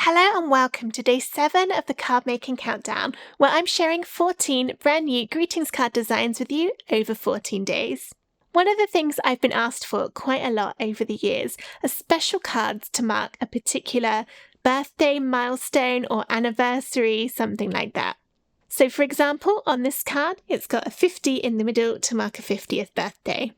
Hello and welcome to day 7 of the card making countdown, where I'm sharing 14 brand new greetings card designs with you over 14 days. One of the things I've been asked for quite a lot over the years are special cards to mark a particular birthday, milestone, or anniversary, something like that. So for example, on this card, it's got a 50 in the middle to mark a 50th birthday.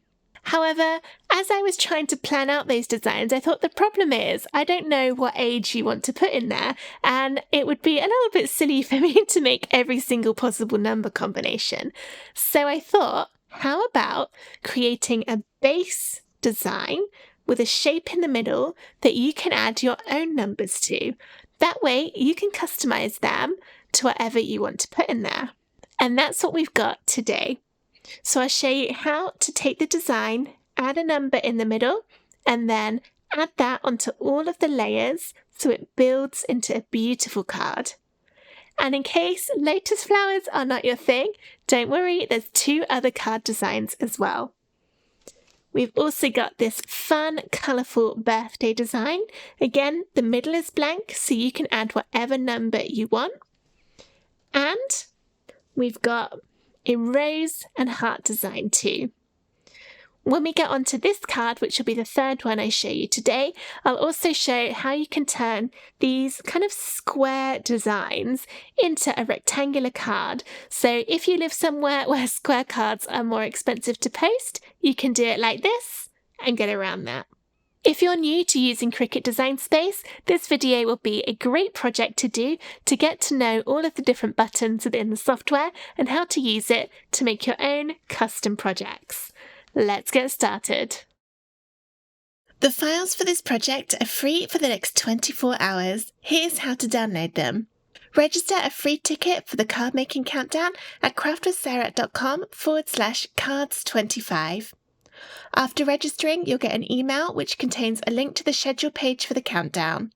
However, as I was trying to plan out those designs, I thought the problem is I don't know what age you want to put in there, and it would be a little bit silly for me to make every single possible number combination. So I thought, how about creating a base design with a shape in the middle that you can add your own numbers to. That way you can customize them to whatever you want to put in there. And that's what we've got today. So I'll show you how to take the design, add a number in the middle, and then add that onto all of the layers so it builds into a beautiful card. And in case Lotus flowers are not your thing, don't worry, there's 2 other card designs as well. We've also got this fun, colourful birthday design. Again, the middle is blank, so you can add whatever number you want. And we've got a rose and heart design too. When we get onto this card, which will be the 3rd one I show you today, I'll also show how you can turn these kind of square designs into a rectangular card. So if you live somewhere where square cards are more expensive to post, you can do it like this and get around that. If you're new to using Cricut Design Space, this video will be a great project to do to get to know all of the different buttons within the software and how to use it to make your own custom projects. Let's get started. The files for this project are free for the next 24 hours. Here's how to download them. Register a free ticket for the card making countdown at craftwithsarah.com/cards25. After registering, you'll get an email which contains a link to the schedule page for the countdown.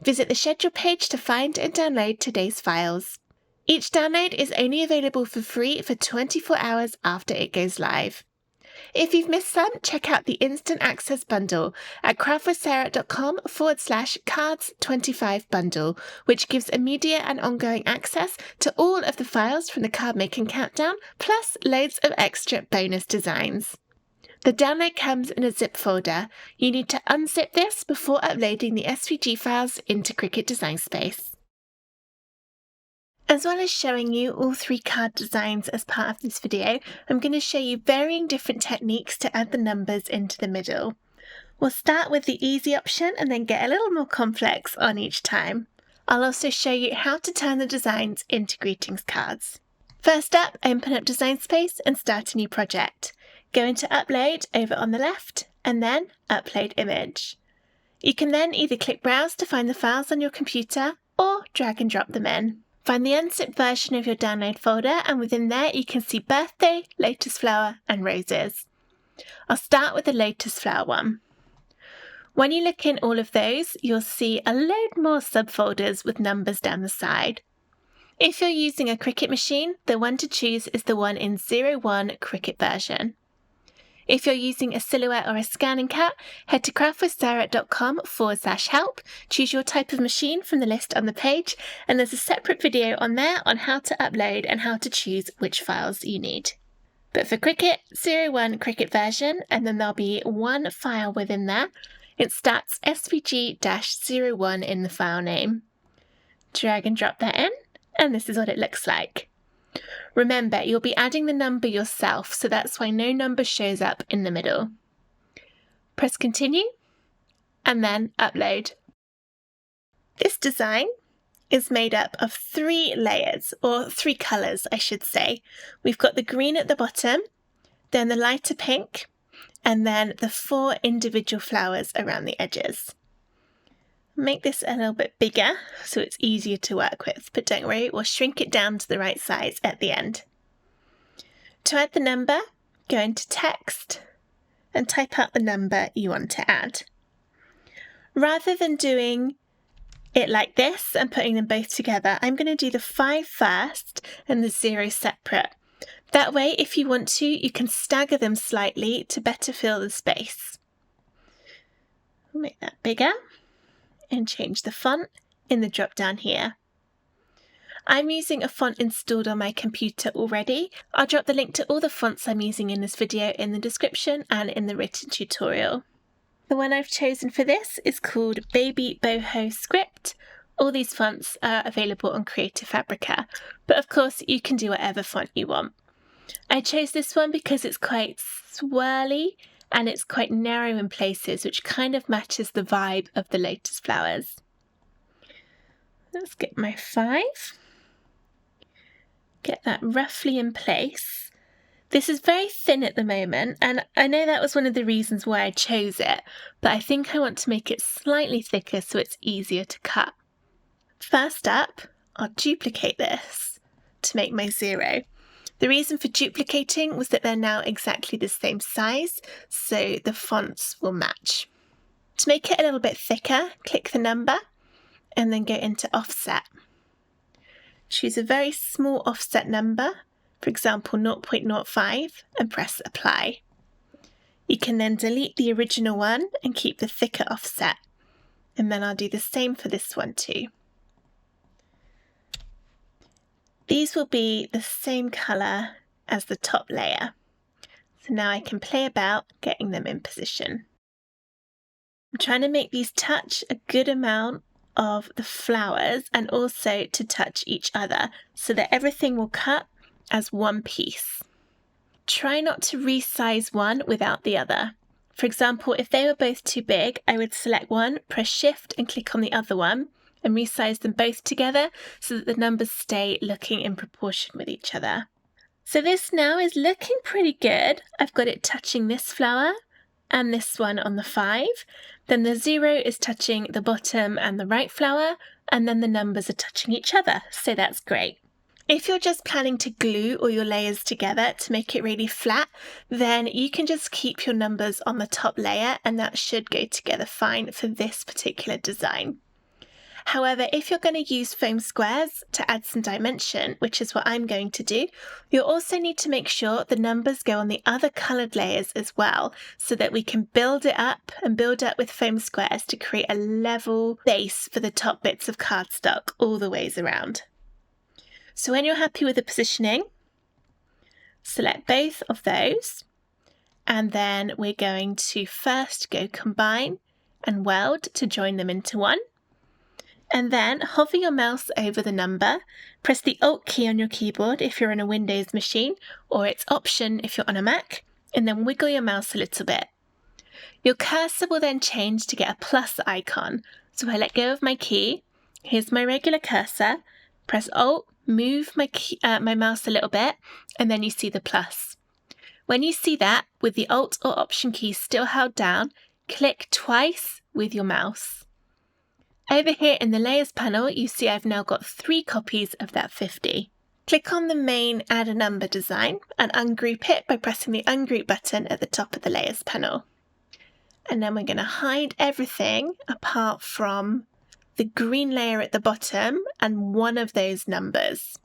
Visit the schedule page to find and download today's files. Each download is only available for free for 24 hours after it goes live. If you've missed some, check out the Instant Access Bundle at craftwithsarah.com/cards25 bundle, which gives immediate and ongoing access to all of the files from the card making countdown, plus loads of extra bonus designs. The download comes in a zip folder. You need to unzip this before uploading the SVG files into Cricut Design Space. As well as showing you all 3 card designs as part of this video, I'm going to show you varying different techniques to add the numbers into the middle. We'll start with the easy option and then get a little more complex on each time. I'll also show you how to turn the designs into greetings cards. First up, open up Design Space and start a new project. Go into Upload over on the left and then Upload Image. You can then either click Browse to find the files on your computer or drag and drop them in. Find the unzipped version of your download folder, and within there you can see birthday, lotus flower and roses. I'll start with the lotus flower one. When you look in all of those, you'll see a load more subfolders with numbers down the side. If you're using a Cricut machine, the one to choose is the one in 01 Cricut version. If you're using a Silhouette or a scanning cat, head to craftwithsarah.com/help, choose your type of machine from the list on the page, and there's a separate video on there on how to upload and how to choose which files you need. But for Cricut, 01 Cricut version, and then there'll be one file within there. It starts SVG-01 in the file name. Drag and drop that in, and this is what it looks like. Remember, you'll be adding the number yourself, so that's why no number shows up in the middle. Press continue, and then upload. This design is made up of 3 layers, or 3 colours, I should say. We've got the green at the bottom, then the lighter pink, and then the 4 individual flowers around the edges. Make this a little bit bigger so it's easier to work with, but don't worry, we'll shrink it down to the right size at the end. To add the number, go into Text and type out the number you want to add. Rather than doing it like this and putting them both together, I'm going to do the 5 first and the 0 separate. That way, if you want to, you can stagger them slightly to better fill the space. Make that bigger and change the font in the drop down here. I'm using a font installed on my computer already. I'll drop the link to all the fonts I'm using in this video in the description and in the written tutorial. The one I've chosen for this is called Baby Boho Script. All these fonts are available on Creative Fabrica, but of course you can do whatever font you want. I chose this one because it's quite swirly and it's quite narrow in places, which kind of matches the vibe of the lotus flowers. Let's get my 5. Get that roughly in place. This is very thin at the moment, and I know that was one of the reasons why I chose it, but I think I want to make it slightly thicker so it's easier to cut. First up, I'll duplicate this to make my 0. The reason for duplicating was that they're now exactly the same size, so the fonts will match. To make it a little bit thicker, click the number and then go into offset. Choose a very small offset number, for example 0.05, and press apply. You can then delete the original one and keep the thicker offset, and then I'll do the same for this one too. These will be the same colour as the top layer, so now I can play about getting them in position. I'm trying to make these touch a good amount of the flowers and also to touch each other so that everything will cut as one piece. Try not to resize one without the other. For example, if they were both too big, I would select one, press shift and click on the other one and resize them both together so that the numbers stay looking in proportion with each other. So this now is looking pretty good. I've got it touching this flower and this one on the 5. Then the 0 is touching the bottom and the right flower, and then the numbers are touching each other, so that's great. If you're just planning to glue all your layers together to make it really flat, then you can just keep your numbers on the top layer and that should go together fine for this particular design. However, if you're going to use foam squares to add some dimension, which is what I'm going to do, you'll also need to make sure the numbers go on the other coloured layers as well, so that we can build it up and build up with foam squares to create a level base for the top bits of cardstock all the ways around. So when you're happy with the positioning, select both of those, and then we're going to first go combine and weld to join them into one. And then hover your mouse over the number, press the Alt key on your keyboard if you're on a Windows machine, or it's Option if you're on a Mac, and then wiggle your mouse a little bit. Your cursor will then change to get a plus icon, so I let go of my key, here's my regular cursor, press Alt, move my mouse a little bit, and then you see the plus. When you see that, with the Alt or Option key still held down, click twice with your mouse. Over here in the Layers panel, you see I've now got 3 copies of that 50. Click on the main Add a Number design and ungroup it by pressing the Ungroup button at the top of the Layers panel. And then we're going to hide everything apart from the green layer at the bottom and one of those numbers.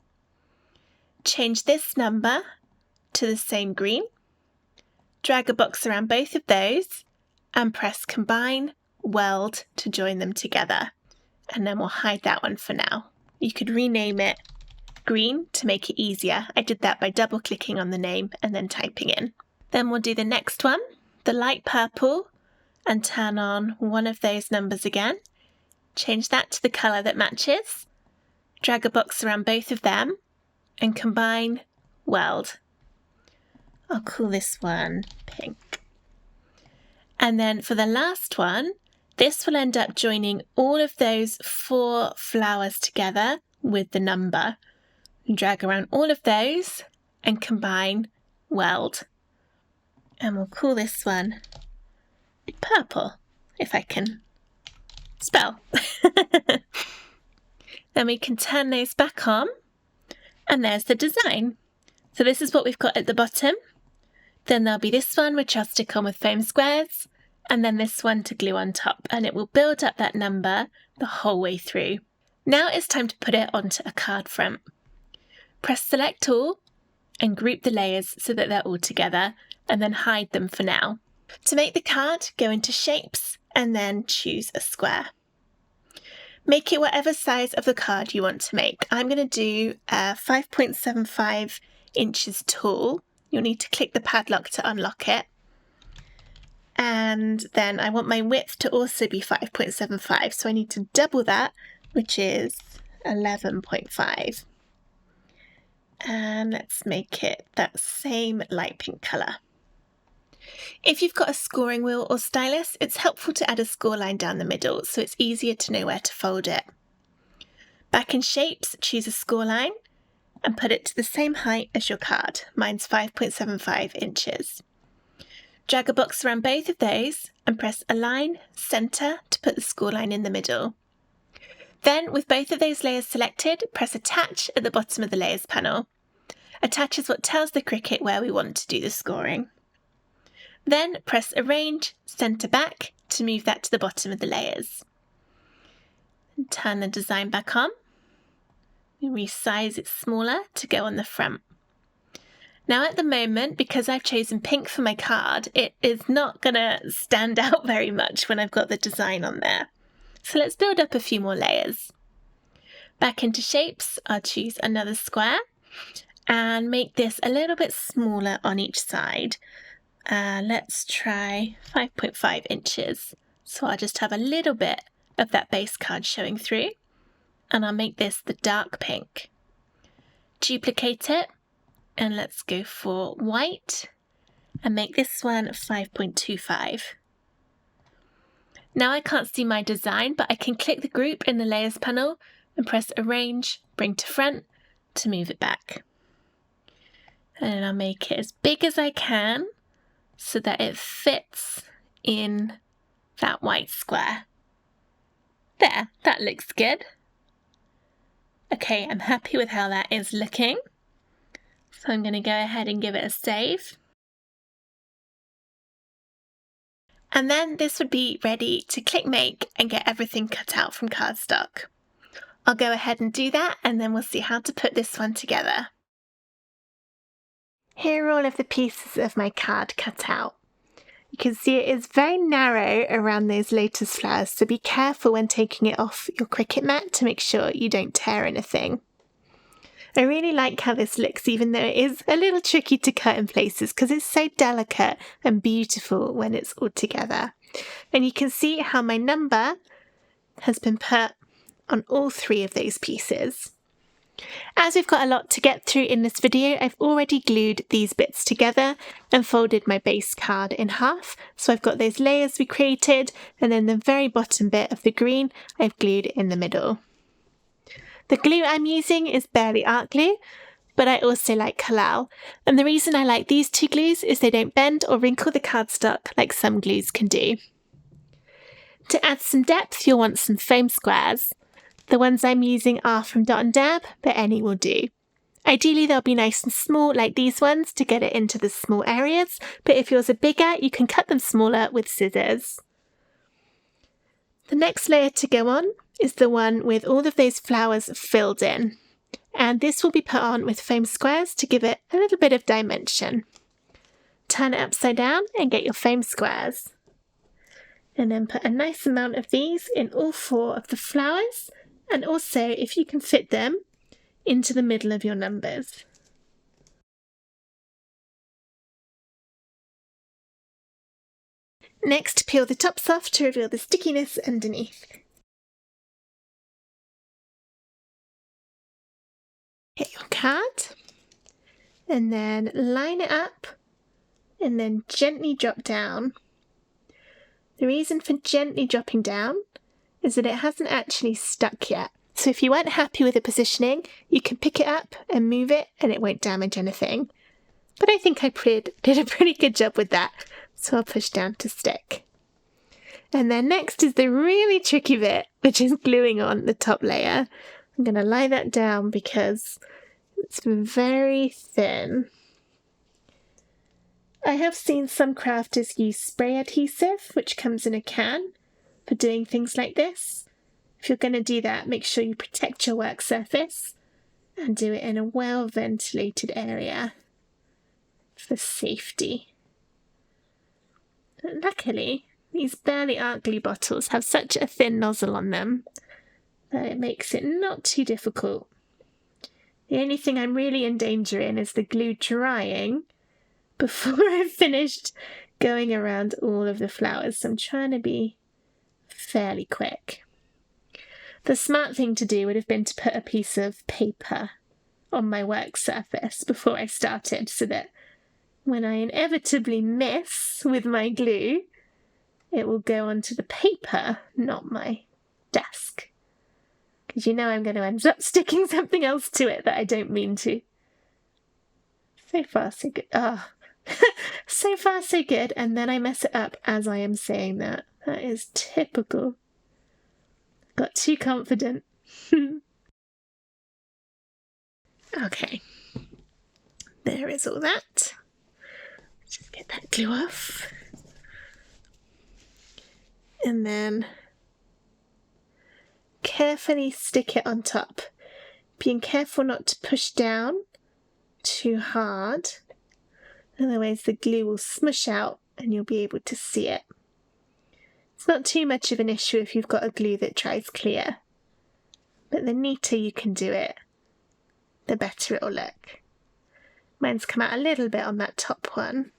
Change this number to the same green, drag a box around both of those and press Combine, Weld to join them together, and then we'll hide that one for now. You could rename it green to make it easier. I did that by double clicking on the name and then typing in. Then we'll do the next one, the light purple, and turn on one of those numbers again. Change that to the colour that matches, drag a box around both of them and combine, weld. I'll call this one pink. And then for the last one, this will end up joining all of those 4 flowers together with the number. Drag around all of those and combine, weld. And we'll call this one purple, if I can spell. Then we can turn those back on, and there's the design. So this is what we've got at the bottom. Then there'll be this one, which I'll stick on with foam squares, and then this one to glue on top, and it will build up that number the whole way through. Now it's time to put it onto a card front. Press Select All and group the layers so that they're all together, and then hide them for now. To make the card, go into Shapes and then choose a square. Make it whatever size of the card you want to make. I'm going to do 5.75 inches tall. You'll need to click the padlock to unlock it. And then I want my width to also be 5.75, so I need to double that, which is 11.5. And let's make it that same light pink colour. If you've got a scoring wheel or stylus, it's helpful to add a score line down the middle so it's easier to know where to fold it. Back in shapes, choose a score line and put it to the same height as your card. Mine's 5.75 inches. Drag a box around both of those and press Align Center to put the score line in the middle. Then, with both of those layers selected, press Attach at the bottom of the Layers panel. Attach is what tells the Cricut where we want to do the scoring. Then press Arrange Center Back to move that to the bottom of the layers. And turn the design back on. And resize it smaller to go on the front. Now at the moment, because I've chosen pink for my card, it is not going to stand out very much when I've got the design on there. So let's build up a few more layers. Back into shapes, I'll choose another square and make this a little bit smaller on each side. Let's try 5.5 inches. So I'll just have a little bit of that base card showing through. And I'll make this the dark pink. Duplicate it. And let's go for white and make this one 5.25. Now I can't see my design, but I can click the group in the Layers panel and press Arrange, Bring to Front to move it back. And I'll make it as big as I can so that it fits in that white square. There, that looks good. Okay, I'm happy with how that is looking. So I'm going to go ahead and give it a save. And then this would be ready to click make and get everything cut out from cardstock. I'll go ahead and do that and then we'll see how to put this one together. Here are all of the pieces of my card cut out. You can see it is very narrow around those lotus flowers, so be careful when taking it off your Cricut mat to make sure you don't tear anything. I really like how this looks, even though it is a little tricky to cut in places because it's so delicate and beautiful when it's all together. And you can see how my number has been put on all three of those pieces. As we've got a lot to get through in this video, I've already glued these bits together and folded my base card in half. So I've got those layers we created, and then the very bottom bit of the green I've glued in the middle. The glue I'm using is Barely Art Glue, but I also like Halal. And the reason I like these two glues is they don't bend or wrinkle the cardstock like some glues can do. To add some depth, you'll want some foam squares. The ones I'm using are from Dot and Dab, but any will do. Ideally, they'll be nice and small like these ones to get it into the small areas, but if yours are bigger, you can cut them smaller with scissors. The next layer to go on is the one with all of those flowers filled in. And this will be put on with foam squares to give it a little bit of dimension. Turn it upside down and get your foam squares. And then put a nice amount of these in all four of the flowers, and also, if you can fit them, into the middle of your numbers. Next, peel the tops off to reveal the stickiness underneath. Hit your card, and then line it up, and then gently drop down. The reason for gently dropping down is that it hasn't actually stuck yet. So if you weren't happy with the positioning, you can pick it up and move it and it won't damage anything. But I think I did a pretty good job with that, so I'll push down to stick. And then next is the really tricky bit, which is gluing on the top layer. I'm going to lie that down because it's very thin. I have seen some crafters use spray adhesive, which comes in a can, for doing things like this. If you're going to do that, make sure you protect your work surface and do it in a well-ventilated area for safety. But luckily, these Barely Art Glue bottles have such a thin nozzle on them but it makes it not too difficult. The only thing I'm really in danger in is the glue drying before I've finished going around all of the flowers, so I'm trying to be fairly quick. The smart thing to do would have been to put a piece of paper on my work surface before I started, so that when I inevitably miss with my glue, it will go onto the paper, not my desk. Because you know I'm going to end up sticking something else to it that I don't mean to. So far, so good. So far, so good. And then I mess it up as I am saying that. That is typical. Got too confident. Okay. There is all that. Just get that glue off. And then carefully stick it on top, being careful not to push down too hard, otherwise the glue will smush out and you'll be able to see it. It's not too much of an issue if you've got a glue that dries clear, but the neater you can do it, the better it'll look. Mine's come out a little bit on that top one,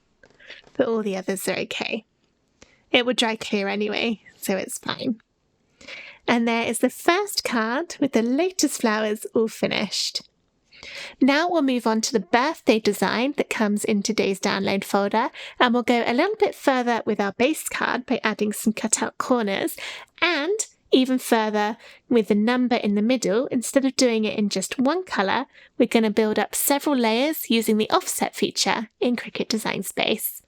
but all the others are okay. It will dry clear anyway, so it's fine. And there is the first card with the Lotus flowers all finished. Now we'll move on to the birthday design that comes in today's download folder, and we'll go a little bit further with our base card by adding some cutout corners, and even further with the number in the middle. Instead of doing it in just one colour, we're going to build up several layers using the offset feature in Cricut Design Space.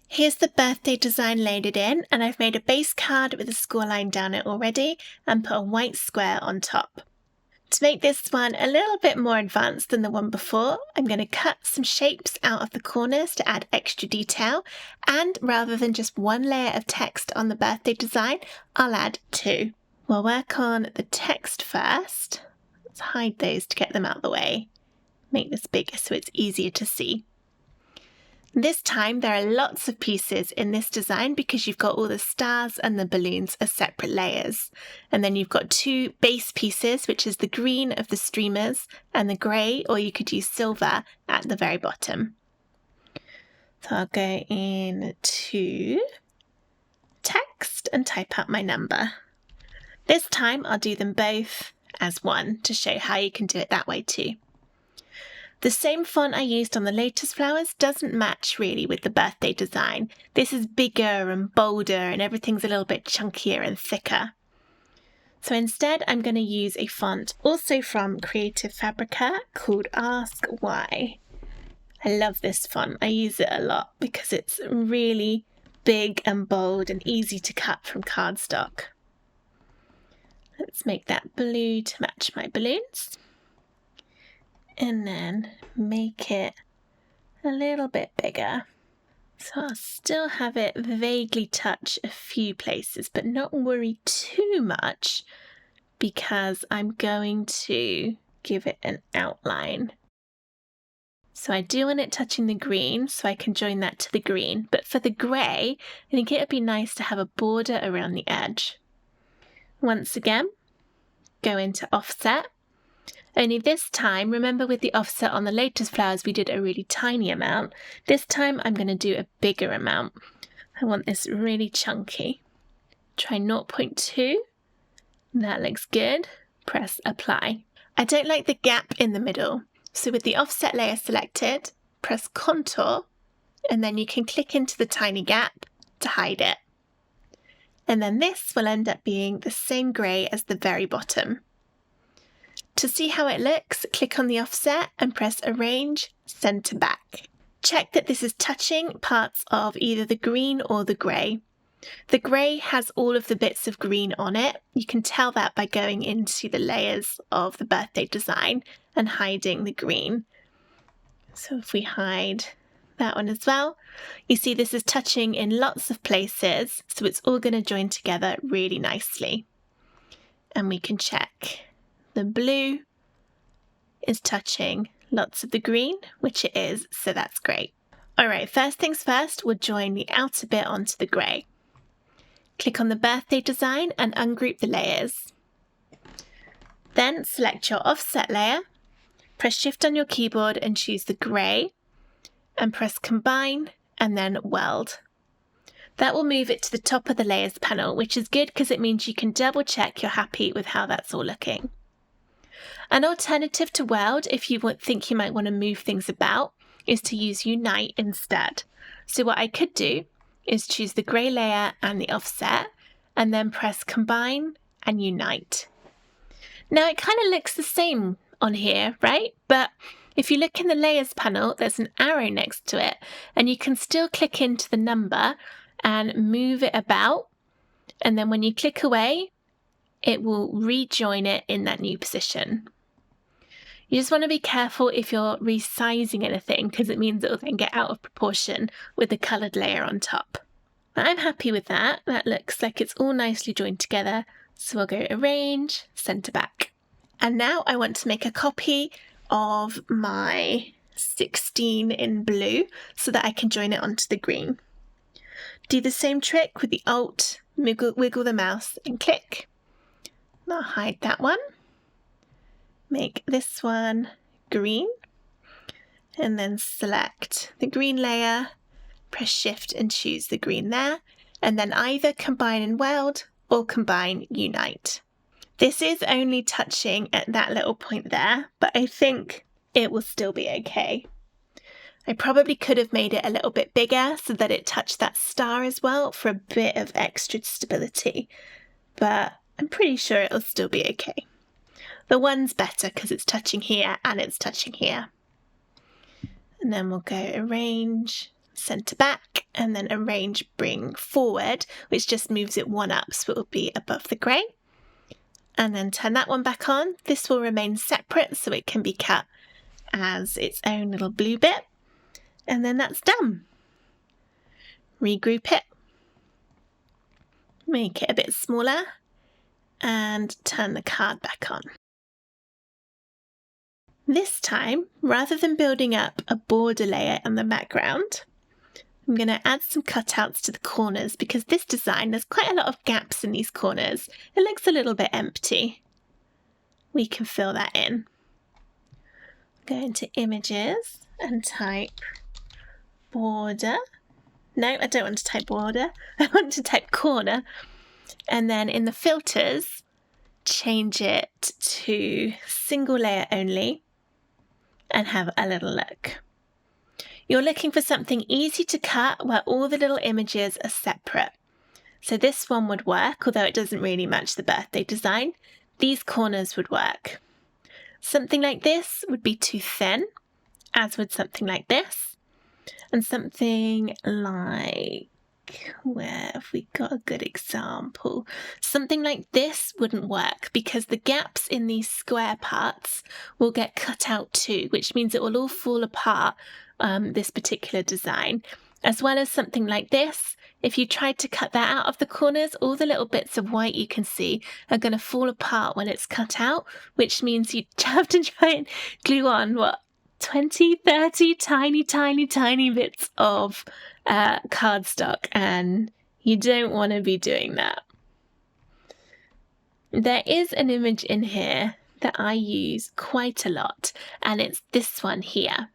Here's the birthday design loaded in, and I've made a base card with a score line down it already and put a white square on top. To make this one a little bit more advanced than the one before, I'm going to cut some shapes out of the corners to add extra detail, and rather than just one layer of text on the birthday design, I'll add two. We'll work on the text first. Let's hide those to get them out of the way. Make this bigger so it's easier to see. This time there are lots of pieces in this design because you've got all the stars and the balloons as separate layers. And then you've got two base pieces, which is the green of the streamers and the grey, or you could use silver, at the very bottom. So I'll go into text and type out my number. This time I'll do them both as one to show how you can do it that way too. The same font I used on the Lotus flowers doesn't match really with the birthday design. This is bigger and bolder and everything's a little bit chunkier and thicker. So instead I'm going to use a font also from Creative Fabrica called Ask Why. I love this font. I use it a lot because it's really big and bold and easy to cut from cardstock. Let's make that blue to match my balloons. And then make it a little bit bigger. So I'll still have it vaguely touch a few places, but not worry too much because I'm going to give it an outline. So I do want it touching the green so I can join that to the green, but for the grey, I think it would be nice to have a border around the edge. Once again, go into offset. Only this time, remember with the offset on the Lotus flowers, we did a really tiny amount. This time I'm going to do a bigger amount. I want this really chunky. Try 0.2. That looks good. Press apply. I don't like the gap in the middle. So with the offset layer selected, press contour, and then you can click into the tiny gap to hide it. And then this will end up being the same grey as the very bottom. To see how it looks, click on the offset and press Arrange, Send to Back. Check that this is touching parts of either the green or the grey. The grey has all of the bits of green on it. You can tell that by going into the layers of the birthday design and hiding the green. So if we hide that one as well, you see this is touching in lots of places, so it's all going to join together really nicely. And we can check. The blue is touching lots of the green, which it is, so that's great. All right, first things first, we'll join the outer bit onto the grey. Click on the birthday design and ungroup the layers. Then select your offset layer, press Shift on your keyboard and choose the grey, and press Combine and then Weld. That will move it to the top of the Layers panel, which is good because it means you can double check you're happy with how that's all looking. An alternative to Weld, if you think you might want to move things about, is to use Unite instead. So what I could do is choose the grey layer and the offset, and then press Combine and Unite. Now it kind of looks the same on here, right? But if you look in the Layers panel, there's an arrow next to it, and you can still click into the number and move it about, and then when you click away, it will rejoin it in that new position. You just want to be careful if you're resizing anything, because it means it will then get out of proportion with the coloured layer on top. But I'm happy with that. That looks like it's all nicely joined together. So I'll go Arrange, Centre Back. And now I want to make a copy of my 16 in blue so that I can join it onto the green. Do the same trick with the Alt, wiggle the mouse and click. I'll hide that one. Make this one green, and then select the green layer, press Shift and choose the green there, and then either Combine and Weld or Combine Unite. This is only touching at that little point there, but I think it will still be okay. I probably could have made it a little bit bigger so that it touched that star as well for a bit of extra stability, but I'm pretty sure it'll still be okay. The one's better because it's touching here and it's touching here. And then we'll go Arrange, Centre Back, and then Arrange, Bring Forward, which just moves it one up so it will be above the grey. And then turn that one back on. This will remain separate so it can be cut as its own little blue bit. And then that's done. Regroup it. Make it a bit smaller and turn the card back on. This time, rather than building up a border layer in the background, I'm going to add some cutouts to the corners because this design, there's quite a lot of gaps in these corners. It looks a little bit empty. We can fill that in. Go into Images and type border. No, I don't want to type border. I want to type corner. And then in the filters, change it to single layer only and have a little look. You're looking for something easy to cut where all the little images are separate. So this one would work, although it doesn't really match the birthday design. These corners would work. Something like this would be too thin, as would something like this. And something like, where have we got a good example? Something like this wouldn't work because the gaps in these square parts will get cut out too, which means it will all fall apart, this particular design. As well as something like this, if you tried to cut that out of the corners, all the little bits of white you can see are going to fall apart when it's cut out, which means you have to try and glue on, 20, 30 tiny bits of cardstock, and you don't want to be doing that. There is an image in here that I use quite a lot, and it's this one here.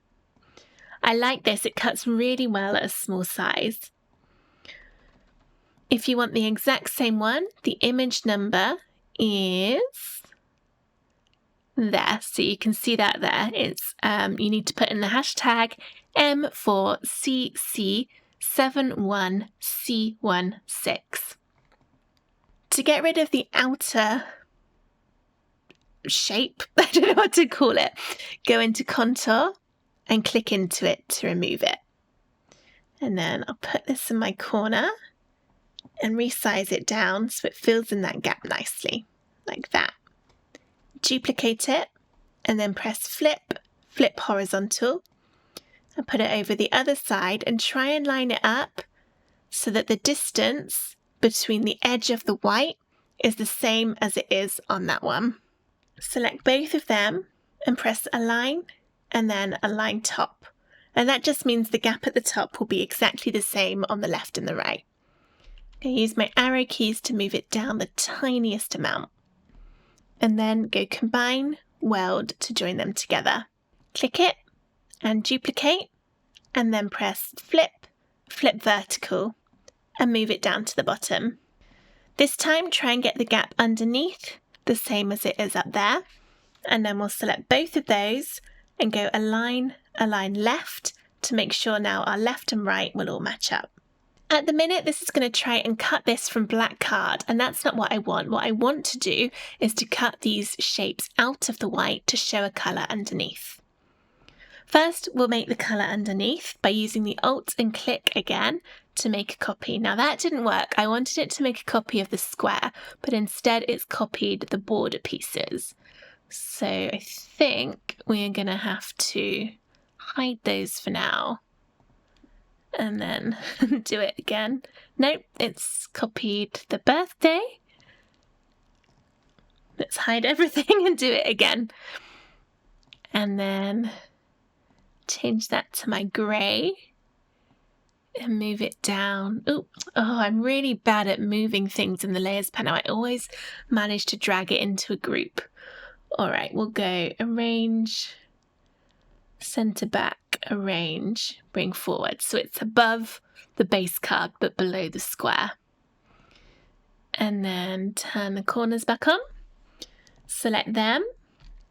I like this, it cuts really well at a small size. If you want the exact same one, the image number is there, so you can see that there. It's you need to put in the hashtag M4CC71C16. To get rid of the outer shape, I don't know what to call it, go into Contour and click into it to remove it. And then I'll put this in my corner and resize it down so it fills in that gap nicely, like that. Duplicate it and then press flip horizontal and put it over the other side and try and line it up so that the distance between the edge of the white is the same as it is on that one. Select both of them and press Align and then Align Top. And that just means the gap at the top will be exactly the same on the left and the right. I use my arrow keys to move it down the tiniest amount. and then go Combine, Weld to join them together. Click it and duplicate, and then press Flip, Flip Vertical, and move it down to the bottom. This time try and get the gap underneath, the same as it is up there, and then we'll select both of those and go Align, Align Left to make sure now our left and right will all match up. At the minute, this is going to try and cut this from black card, and that's not what I want. What I want to do is to cut these shapes out of the white to show a colour underneath. First, we'll make the colour underneath by using the Alt and click again to make a copy. Now that didn't work. I wanted it to make a copy of the square, but instead it's copied the border pieces. So I think we're going to have to hide those for now. And then do it again. Nope, it's copied the birthday. Let's hide everything and do it again. And then change that to my grey and move it down. Oh, I'm really bad at moving things in the layers panel. I always manage to drag it into a group. All right, we'll go Arrange, Center Back, Arrange, Bring Forward. So it's above the base card but below the square. And then turn the corners back on. Select them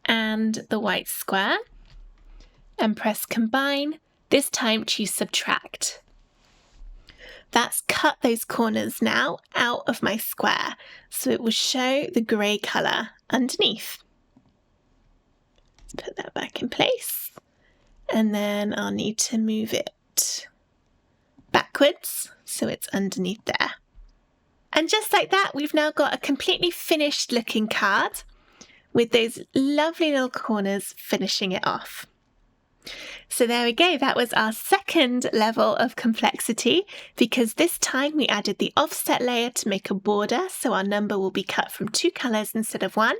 and the white square and press Combine. This time choose Subtract. That's cut those corners now out of my square, so it will show the grey colour underneath. Put that back in place, and then I'll need to move it backwards so it's underneath there. And just like that, we've now got a completely finished looking card with those lovely little corners finishing it off. So there we go, that was our second level of complexity, because this time we added the offset layer to make a border, so our number will be cut from 2 colours instead of 1,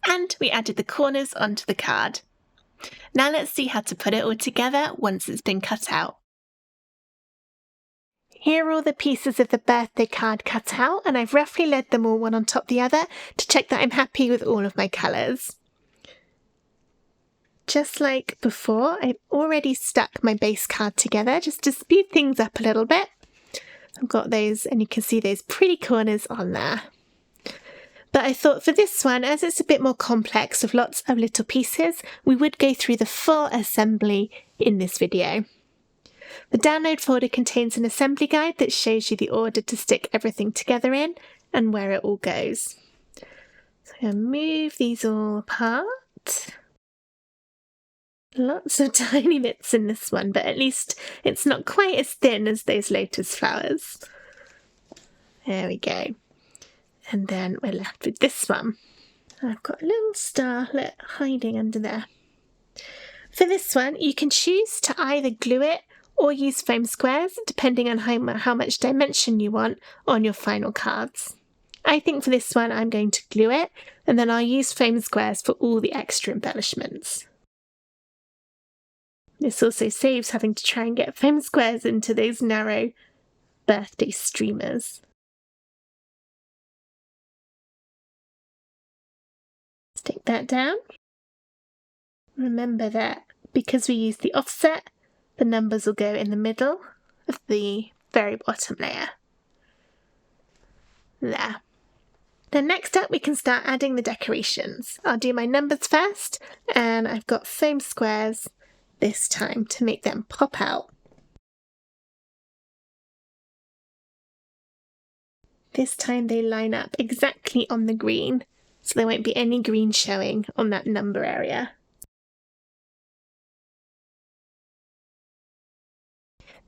and we added the corners onto the card. Now let's see how to put it all together once it's been cut out. Here are all the pieces of the birthday card cut out, and I've roughly laid them all one on top the other to check that I'm happy with all of my colours. Just like before, I've already stuck my base card together just to speed things up a little bit. I've got those, and you can see those pretty corners on there. But I thought for this one, as it's a bit more complex with lots of little pieces, we would go through the full assembly in this video. The download folder contains an assembly guide that shows you the order to stick everything together in and where it all goes. So I'm going to move these all apart. Lots of tiny bits in this one, but at least it's not quite as thin as those lotus flowers. There we go. And then we're left with this one. I've got a little starlet hiding under there. For this one, you can choose to either glue it or use foam squares, depending on how much dimension you want on your final cards. I think for this one, I'm going to glue it, and then I'll use foam squares for all the extra embellishments. This also saves having to try and get foam squares into those narrow birthday streamers. Stick that down. Remember that because we use the offset, the numbers will go in the middle of the very bottom layer. There. Then next up we can start adding the decorations. I'll do my numbers first, and I've got foam squares this time to make them pop out. This time they line up exactly on the green, so there won't be any green showing on that number area.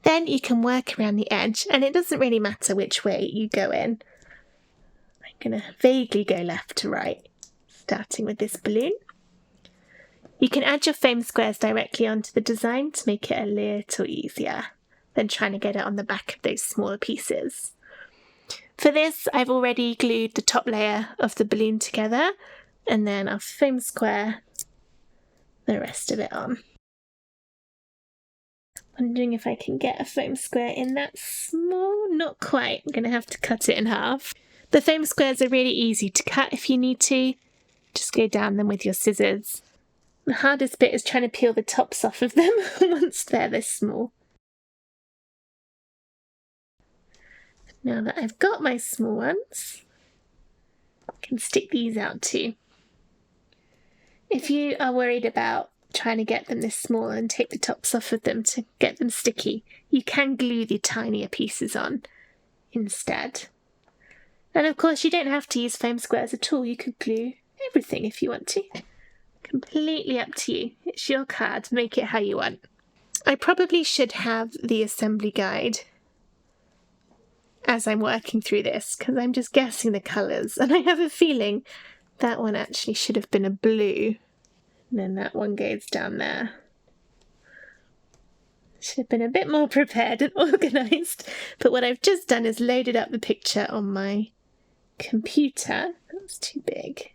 Then you can work around the edge, and it doesn't really matter which way you go in. I'm going to vaguely go left to right, starting with this balloon. You can add your foam squares directly onto the design to make it a little easier than trying to get it on the back of those smaller pieces. For this, I've already glued the top layer of the balloon together, and then I'll foam square the rest of it on. Wondering if I can get a foam square in that small. Not quite. I'm going to have to cut it in half. The foam squares are really easy to cut if you need to. just go down them with your scissors. The hardest bit is trying to peel the tops off of them once they're this small. Now that I've got my small ones, I can stick these out too. If you are worried about trying to get them this small and take the tops off of them to get them sticky, you can glue the tinier pieces on instead. And of course you don't have to use foam squares at all, you could glue everything if you want to. Completely up to you, it's your card, make it how you want. I probably should have the assembly guide as I'm working through this, because I'm just guessing the colours, and I have a feeling that one actually should have been a blue, and then that one goes down there. Should have been a bit more prepared and organised, but what I've just done is loaded up the picture on my computer. That's too big.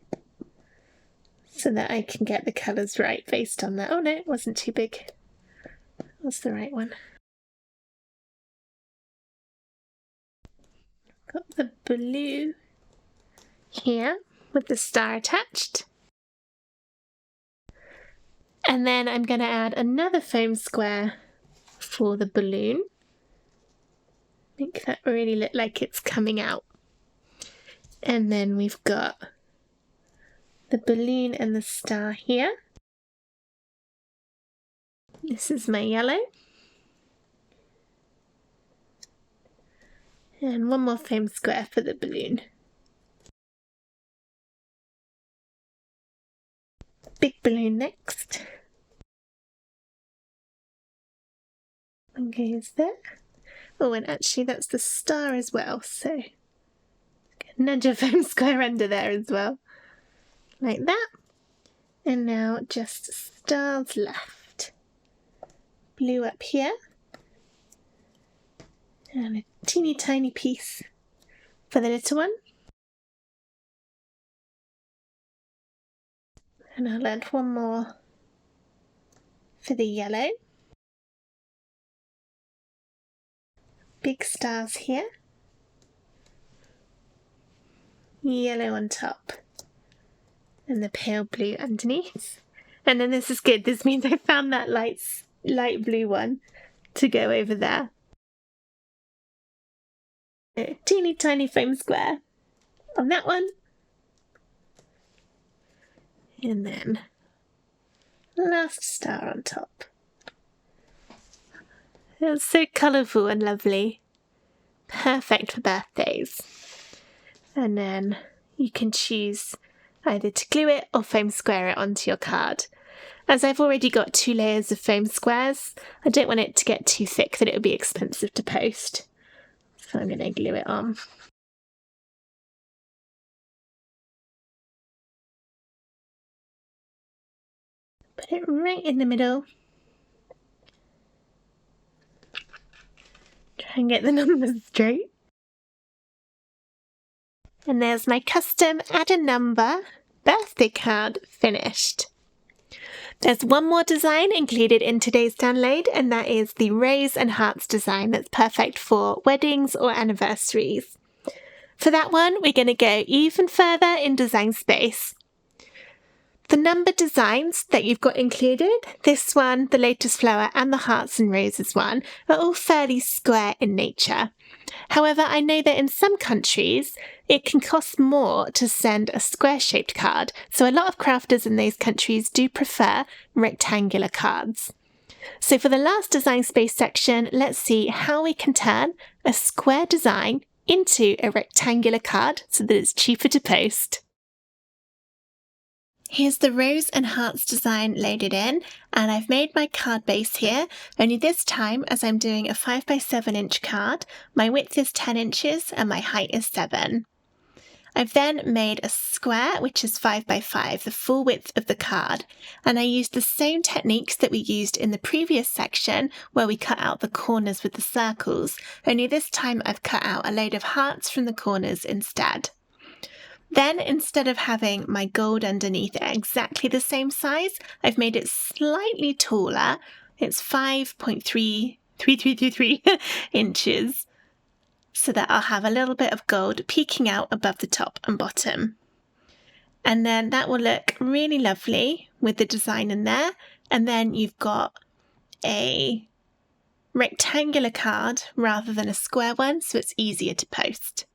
So that I can get the colours right based on that. Oh no, it wasn't too big. That's the right one. Got the blue here with the star attached. And then I'm going to add another foam square for the balloon. Make that really look like it's coming out. And then we've got the balloon and the star here. This is my yellow. And one more foam square for the balloon. Big balloon next. One goes there. Oh, and actually that's the star as well, so nudge a foam square under there as well. Like that. And now just stars left. Blue up here. And a teeny tiny piece for the little one. And I'll add one more for the yellow. Big stars here. Yellow on top. And the pale blue underneath. And then this is good. This means I found that light blue one to go over there. A teeny tiny foam square on that one. And then last star on top. It's so colourful and lovely. Perfect for birthdays. And then you can choose either to glue it or foam square it onto your card. As I've already got 2 layers of foam squares, I don't want it to get too thick that it would be expensive to post. So I'm going to glue it on. Put it right in the middle. Try and get the numbers straight. And there's my custom add a number birthday card finished. There's one more design included in today's download, and that is the rose and hearts design that's perfect for weddings or anniversaries. For that one, we're going to go even further in Design Space. The number designs that you've got included, this one, the Lotus flower, and the hearts and roses one, are all fairly square in nature. However, I know that in some countries, it can cost more to send a square-shaped card, so a lot of crafters in those countries do prefer rectangular cards. So for the last Design Space section, let's see how we can turn a square design into a rectangular card so that it's cheaper to post. Here's the rose and hearts design loaded in, and I've made my card base here, only this time as I'm doing a 5x7 inch card, my width is 10 inches and my height is 7. I've then made a square which is 5x5, the full width of the card, and I used the same techniques that we used in the previous section where we cut out the corners with the circles, only this time I've cut out a load of hearts from the corners instead. Then, instead of having my gold underneath it exactly the same size, I've made it slightly taller. It's 5.3333 inches, so that I'll have a little bit of gold peeking out above the top and bottom. And then that will look really lovely with the design in there. And then you've got a rectangular card rather than a square one, so it's easier to post.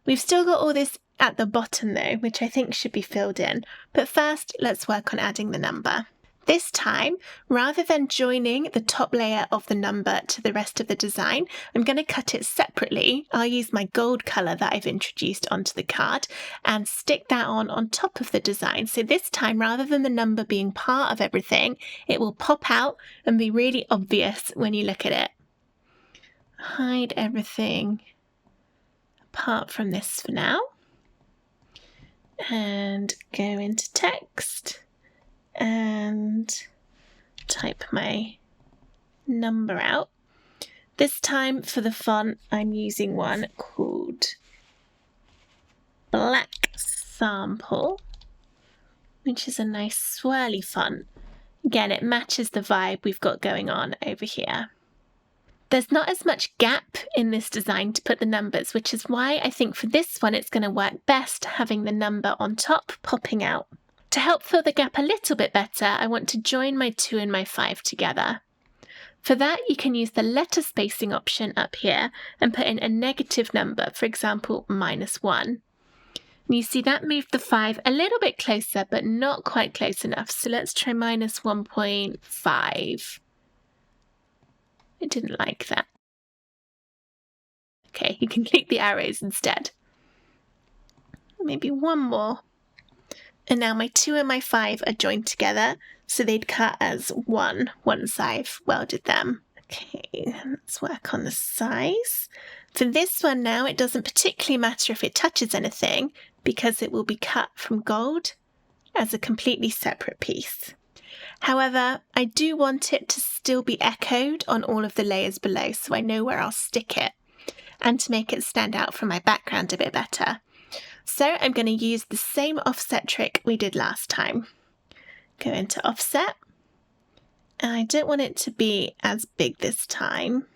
We've still got all this at the bottom though, which I think should be filled in. But first, let's work on adding the number. This time, rather than joining the top layer of the number to the rest of the design, I'm going to cut it separately. I'll use my gold colour that I've introduced onto the card and stick that on top of the design. So this time, rather than the number being part of everything, it will pop out and be really obvious when you look at it. Hide everything apart from this for now. And go into text and type my number out. This time for the font, I'm using one called Black Sample, which is a nice swirly font. Again, it matches the vibe we've got going on over here. There's not as much gap in this design to put the numbers, which is why I think for this one it's going to work best having the number on top popping out. To help fill the gap a little bit better, I want to join my 2 and my 5 together. For that, you can use the letter spacing option up here and put in a negative number, for example, -1. And you see that moved the 5 a little bit closer, but not quite close enough. So let's try -1.5. It didn't like that. Okay, you can click the arrows instead. Maybe one more. And now my 2 and my 5 are joined together, so they'd cut as one once I've welded them. Okay, let's work on the size. For this one now, it doesn't particularly matter if it touches anything, because it will be cut from gold as a completely separate piece. However, I do want it to still be echoed on all of the layers below, so I know where I'll stick it, and to make it stand out from my background a bit better. So I'm going to use the same offset trick we did last time. Go into offset, and I don't want it to be as big this time.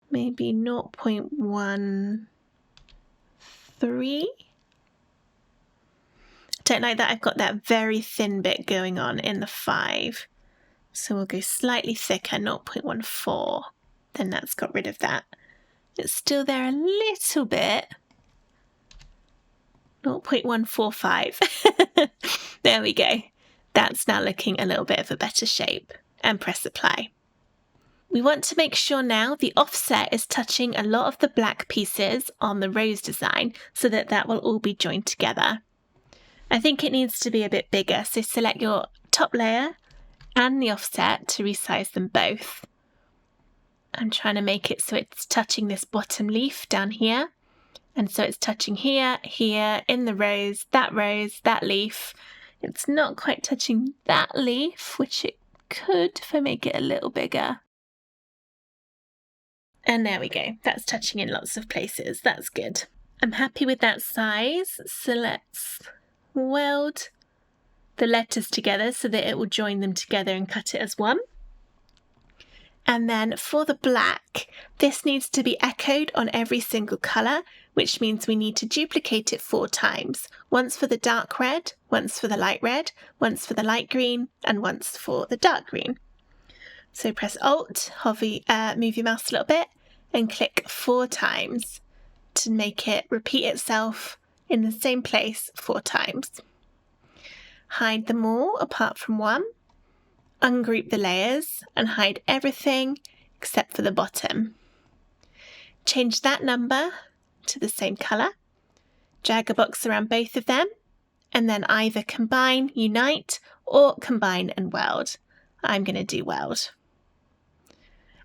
Maybe 0.13. I don't like that I've got that very thin bit going on in the 5. So we'll go slightly thicker, 0.14. Then that's got rid of that. It's still there a little bit. 0.145. There we go. That's now looking a little bit of a better shape. And press apply. We want to make sure now the offset is touching a lot of the black pieces on the rose design so that that will all be joined together. I think it needs to be a bit bigger, so select your top layer and the offset to resize them both. I'm trying to make it so it's touching this bottom leaf down here. And so it's touching here, here, in the rose, that leaf. It's not quite touching that leaf, which it could if I make it a little bigger. And there we go. That's touching in lots of places. That's good. I'm happy with that size. So let's weld the letters together so that it will join them together and cut it as one. And then for the black, this needs to be echoed on every single colour, which means we need to duplicate it 4 times. Once for the dark red, once for the light red, once for the light green, and once for the dark green. So press Alt, move your mouse a little bit, and click 4 times to make it repeat itself in the same place 4 times. Hide them all apart from one. Ungroup the layers and hide everything except for the bottom. Change that number to the same colour. Drag a box around both of them and then either combine, unite, or combine and weld. I'm going to do weld.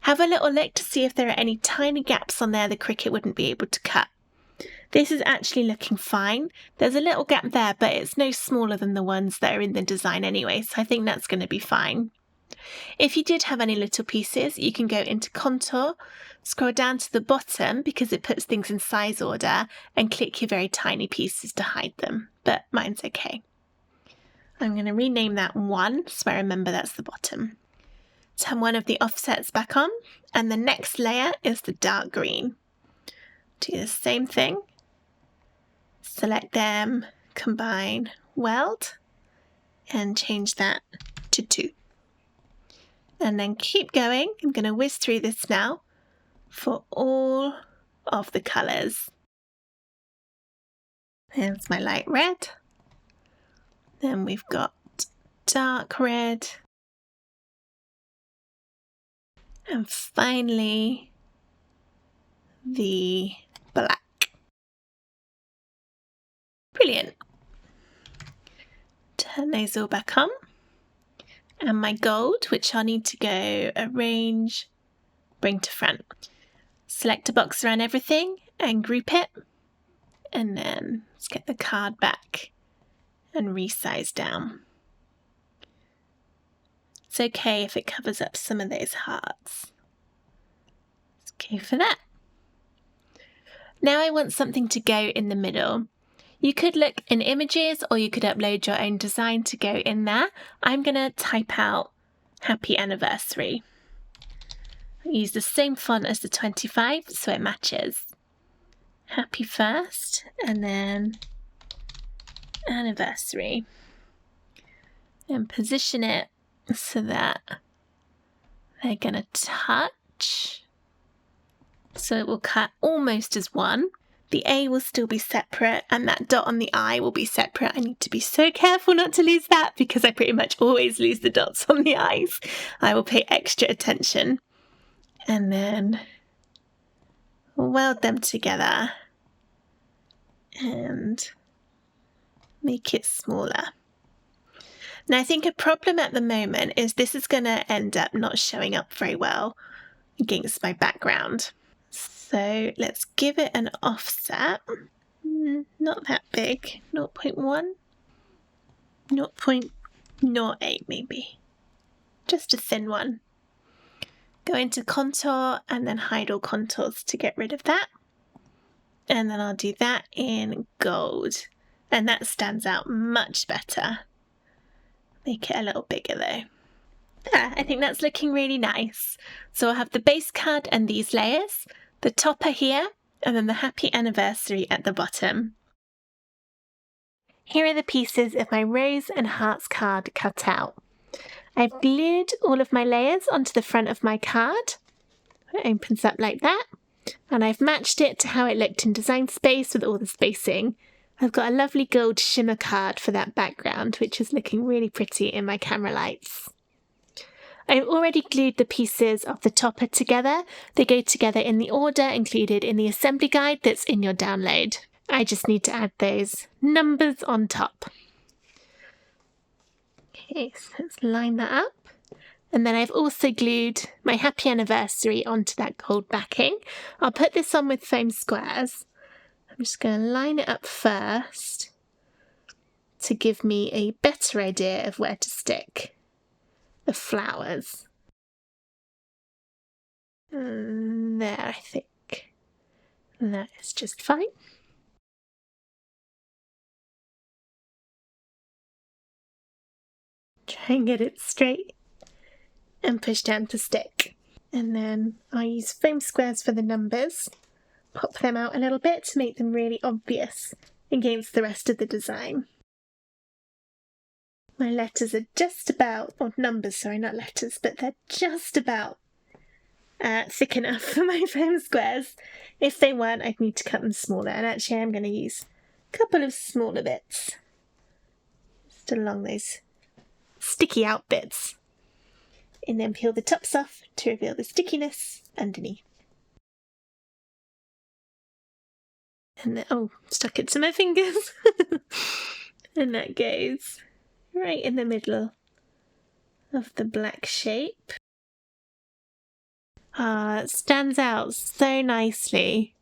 Have a little look to see if there are any tiny gaps on there the Cricut wouldn't be able to cut. This is actually looking fine. There's a little gap there, but it's no smaller than the ones that are in the design anyway, so I think that's going to be fine. If you did have any little pieces, you can go into Contour, scroll down to the bottom because it puts things in size order, and click your very tiny pieces to hide them, but mine's okay. I'm going to rename that 1 so I remember that's the bottom. Turn one of the offsets back on, and the next layer is the dark green. Do the same thing. select them, combine, weld, and change that to 2. And then keep going. I'm going to whiz through this now for all of the colours. There's my light red. Then we've got dark red. And finally, the black. Brilliant. Turn those all back on. And my gold, which I'll need to go arrange, bring to front. Select a box around everything and group it. And then let's get the card back and resize down. It's okay if it covers up some of those hearts. It's okay for that. Now I want something to go in the middle. You could look in images or you could upload your own design to go in there. I'm going to type out Happy Anniversary. I use the same font as the 25 so it matches. Happy first and then Anniversary. And position it so that they're going to touch. So it will cut almost as one. The A will still be separate and that dot on the I will be separate. I need to be so careful not to lose that because I pretty much always lose the dots on the I's. I will pay extra attention. And then weld them together and make it smaller. Now I think a problem at the moment is this is going to end up not showing up very well against my background. So let's give it an offset, not that big, 0.1, 0.08 maybe, just a thin one. Go into contour and then hide all contours to get rid of that. And then I'll do that in gold and that stands out much better. Make it a little bigger though. Yeah, I think that's looking really nice. So I'll have the base card and these layers. The topper here, and then the Happy Anniversary at the bottom. Here are the pieces of my rose and hearts card cut out. I've glued all of my layers onto the front of my card. It opens up like that. And I've matched it to how it looked in Design Space with all the spacing. I've got a lovely gold shimmer card for that background, which is looking really pretty in my camera lights. I've already glued the pieces of the topper together. They go together in the order included in the assembly guide that's in your download. I just need to add those numbers on top. Okay, so let's line that up. And then I've also glued my Happy Anniversary onto that gold backing. I'll put this on with foam squares. I'm just going to line it up first to give me a better idea of where to stick the flowers. There, I think. That is just fine. Try and get it straight and push down to stick. And then I use foam squares for the numbers. Pop them out a little bit to make them really obvious against the rest of the design. My letters are just about, or numbers, sorry, not letters, but they're just about thick enough for my foam squares. If they weren't, I'd need to cut them smaller. And actually, I'm going to use a couple of smaller bits just along those sticky out bits. And then peel the tops off to reveal the stickiness underneath. And then, oh, stuck it to my fingers. And that goes right in the middle of the black shape. It stands out so nicely.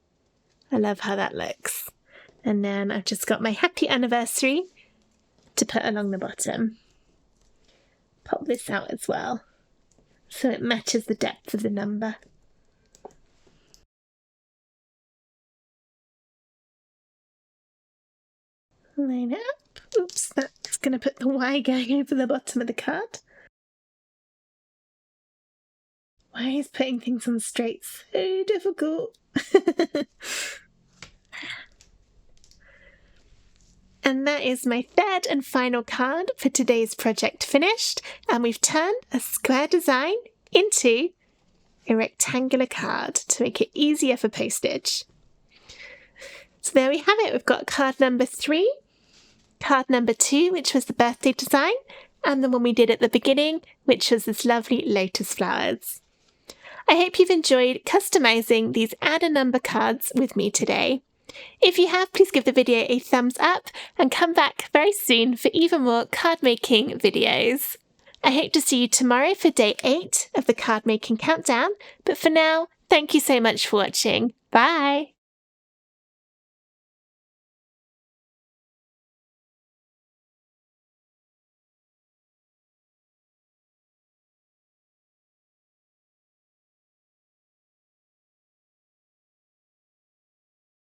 I love how that looks. And then I've just got my Happy Anniversary to put along the bottom. Pop this out as well, so it matches the depth of the number. Line it up. Oops, that's going to put the Y going over the bottom of the card. Why is putting things on straight so difficult? And that is my third and final card for today's project finished, and we've turned a square design into a rectangular card to make it easier for postage. So there we have it. We've got card number 3, card number 2, which was the birthday design, and the one we did at the beginning, which was this lovely lotus flowers. I hope you've enjoyed customizing these add a number cards with me today. If you have, please give the video a thumbs up and come back very soon for even more card making videos. I hope to see you tomorrow for day 8 of the card making countdown, but for now, thank you so much for watching. Bye!